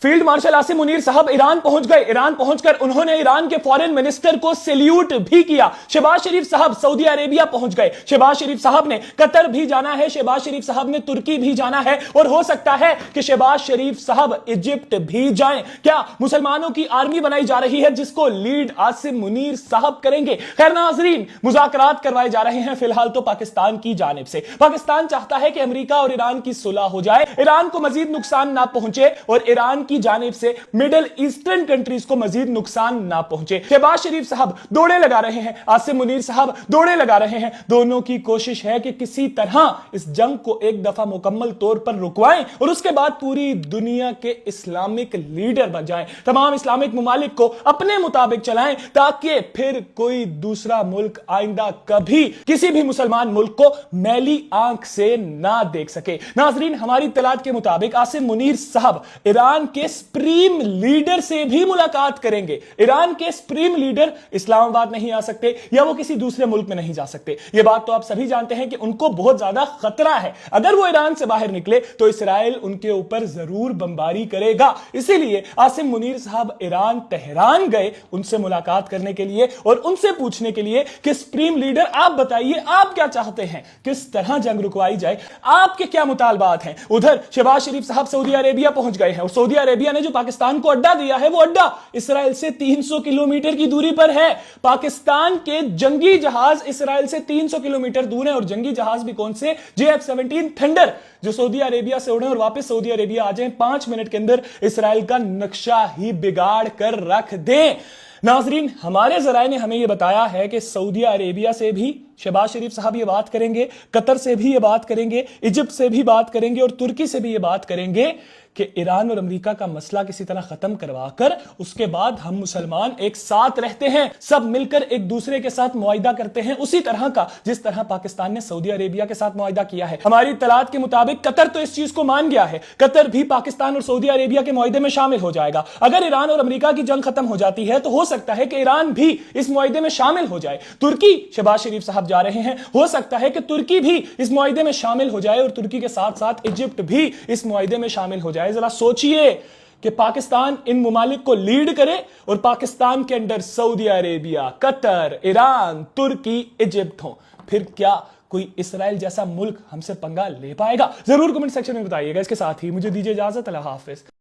Field marshal Asim Munir साहब Iran पहुंच गए। ईरान पहुंचकर उन्होंने ईरान के फॉरेन मिनिस्टर को सैल्यूट भी किया। शहबाज शरीफ साहब सऊदी अरेबिया पहुंच गए। शहबाज शरीफ साहब ने कतर भी जाना है, शहबाज शरीफ साहब ने तुर्की भी जाना है और हो सकता है कि शहबाज शरीफ साहब इजिप्ट भी जाएं। क्या मुसलमानों की आर्मी बनाई जा रही है जिसको लीड आसिम मुनीर साहब करेंगे? खैर नाज़रीन, मुज़ाकरात करवाए जा रहे हैं फिलहाल तो पाकिस्तान की जानिब से। पाकिस्तान चाहता है कि अमेरिका और ईरान की सुलह हो जाए, ईरान को मजीद नुकसान ना पहुंचे और ईरान की जानिब से मिडिल ईस्टर्न कंट्रीज को मजीद नुकसान ना पहुंचे। शहबाज शरीफ साहब दौड़े लगा रहे हैं, आसिम मुनीर साहब दौड़े लगा रहे हैं। दोनों की कोशिश है कि किसी तरह इस जंग को एक दफा मुकम्मल तौर पर रुकवाएं और उसके बाद पूरी दुनिया के इस्लामिक लीडर बन जाएं, तमाम इस्लामिक मुमालिक को अपने मुताबिक चलाएं ताकि फिर कोई दूसरा मुल्क आइंदा कभी किसी भी मुसलमान मुल्क को मैली आंख से ना देख सके। नाजरीन, हमारी इत्तलात के मुताबिक आसिम मुनीर साहब ईरान के सुप्रीम लीडर से भी मुलाकात करेंगे। ईरान के सुप्रीम लीडर इस्लामाबाद नहीं आ सकते या वो किसी दूसरे मुल्क में नहीं जा सकते। ये बात तो आप सभी जानते हैं कि उनको बहुत ज्यादा खतरा है। अगर वो ईरान से बाहर निकले तो इस्राएल उनके ऊपर जरूर बमबारी करेगा। इसीलिए आसिम मुनीर साहब ईरान तेहरान गए उनसे मुलाकात करने के लिए और उनसे पूछने के लिए कि सुप्रीम लीडर आप बताइए, आप क्या चाहते हैं, किस तरह जंग रुकवाई जाए, आपके क्या मुतालबात हैं। उधर शहबाज शरीफ साहब सऊदी अरेबिया पहुंच गए हैं और सऊदी अरेबिया ने जो पाकिस्तान को अड्डा दिया है वो अड्डा इस्राएल से 300 किलोमीटर की दूरी पर है। पाकिस्तान के जंगी जहाज इस्राएल से 300 किलोमीटर दूर है और जंगी जहाज भी कौन से? JF-17 थंडर, जो सऊदी अरेबिया से उड़े और वापस सऊदी अरेबिया आ जाएं, 5 मिनट के अंदर इस्राएल का नक्शा ही बिगाड़ कर रख दें। नाजरीन, हमारे जराए ने हमें यह बताया है कि सऊदी अरेबिया से भी शहबाज शरीफ साहब ये बात करेंगे, कतर से भी ये बात करेंगे, इजिप्ट से भी बात करेंगे और तुर्की से भी ये बात करेंगे कि ईरान और अमेरिका का मसला किसी तरह खत्म करवाकर उसके बाद हम मुसलमान एक साथ रहते हैं, सब मिलकर एक दूसरे के साथ मुआहिदा करते हैं, उसी तरह का जिस तरह पाकिस्तान ने सऊदी अरेबिया के साथ मुआहिदा किया है। हमारी इत्तलात के मुताबिक कतर तो इस चीज को मान गया है, कतर भी पाकिस्तान और सऊदी अरेबिया के मुआहिदे में शामिल हो जाएगा। अगर ईरान और अमेरिका की जंग खत्म हो जाती है तो हो सकता है कि ईरान भी इस मुआहिदे में शामिल हो जाए। तुर्की, शहबाज शरीफ साहब जा रहे हैं, हो सकता है कि तुर्की भी इस मुआहिदे में शामिल हो जाए और तुर्की के साथ साथ इजिप्ट भी इस मुआहिदे में शामिल हो जाए। जरा सोचिए कि पाकिस्तान इन मुमालिक को लीड करे और पाकिस्तान के अंदर सऊदी अरेबिया, कतर, ईरान, तुर्की, इजिप्ट हो, फिर क्या कोई इस्राएल जैसा मुल्क हमसे पंगा ले पाएगा? जरूर कमेंट सेक्शन में बताइएगा। इसके साथ ही मुझे दीजिए इजाजत। अल्लाह हाफिज।